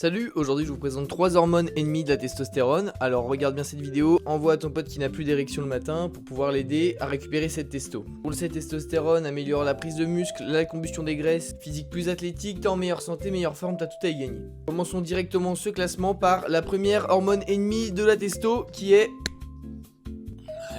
Salut, aujourd'hui je vous présente 3 hormones ennemies de la testostérone. Alors regarde bien cette vidéo, envoie à ton pote qui n'a plus d'érection le matin pour pouvoir l'aider à récupérer cette testo. On le sait, testostérone améliore la prise de muscle, la combustion des graisses, physique plus athlétique, t'es en meilleure santé, meilleure forme, t'as tout à y gagner. Commençons directement ce classement par la première hormone ennemie de la testo qui est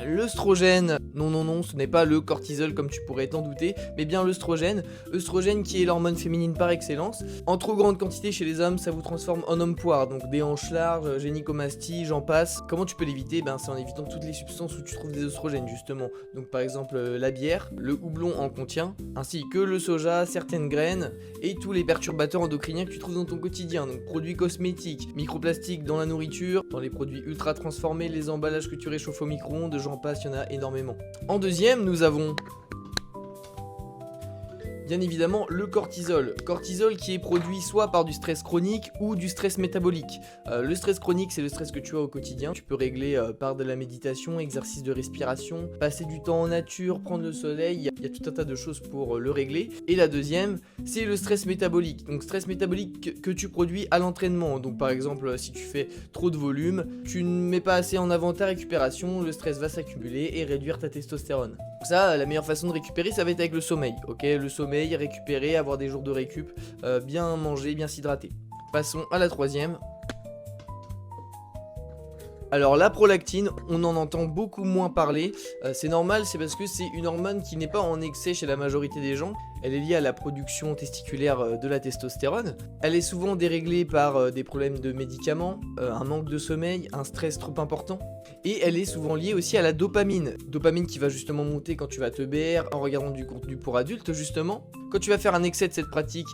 l'œstrogène. Non, ce n'est pas le cortisol comme tu pourrais t'en douter, mais bien l'œstrogène. Œstrogène qui est l'hormone féminine par excellence. En trop grande quantité chez les hommes, ça vous transforme en homme poire, donc des hanches larges, gynécomastie, j'en passe. Comment tu peux l'éviter? C'est en évitant toutes les substances où tu trouves des œstrogènes justement. Donc par exemple la bière, le houblon en contient, ainsi que le soja, certaines graines et tous les perturbateurs endocriniens que tu trouves dans ton quotidien. Donc produits cosmétiques, microplastiques dans la nourriture, dans les produits ultra transformés, les emballages que tu réchauffes au micro-ondes, j'en passe, il y en a énormément. En deuxième, nous avons bien évidemment le cortisol. Cortisol qui est produit soit par du stress chronique ou du stress métabolique. Le stress chronique, c'est le stress que tu as au quotidien. Tu peux régler par de la méditation, exercice de respiration, passer du temps en nature, prendre le soleil. Il y a tout un tas de choses pour le régler. Et la deuxième, c'est le stress métabolique. Donc stress métabolique que tu produis à l'entraînement. Donc par exemple, si tu fais trop de volume, tu ne mets pas assez en avant ta récupération, le stress va s'accumuler et réduire ta testostérone. Donc ça, la meilleure façon de récupérer, ça va être avec le sommeil. Ok, le sommeil, récupérer, avoir des jours de récup, bien manger, bien s'hydrater. Passons à la troisième. Alors la prolactine, on en entend beaucoup moins parler, c'est normal, c'est parce que c'est une hormone qui n'est pas en excès chez la majorité des gens. Elle est liée à la production testiculaire de la testostérone. Elle est souvent déréglée par des problèmes de médicaments, un manque de sommeil, un stress trop important. Et elle est souvent liée aussi à la dopamine. Dopamine qui va justement monter quand tu vas te BR en regardant du contenu pour adultes justement. Quand tu vas faire un excès de cette pratique,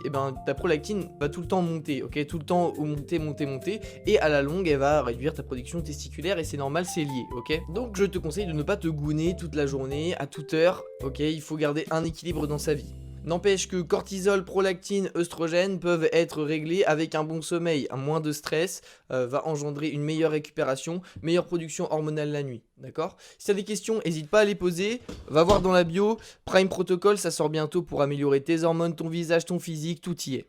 ta prolactine va tout le temps monter, ok, tout le temps monter. Et à la longue, elle va réduire ta production testiculaire et c'est normal, c'est lié, ok. Donc je te conseille de ne pas te gouner toute la journée, à toute heure, ok. Il faut garder un équilibre dans sa vie. N'empêche que cortisol, prolactine, œstrogène peuvent être réglés avec un bon sommeil, un moins de stress, va engendrer une meilleure récupération, meilleure production hormonale la nuit, d'accord? Si tu as des questions, n'hésite pas à les poser, va voir dans la bio, Prime Protocol, ça sort bientôt pour améliorer tes hormones, ton visage, ton physique, tout y est.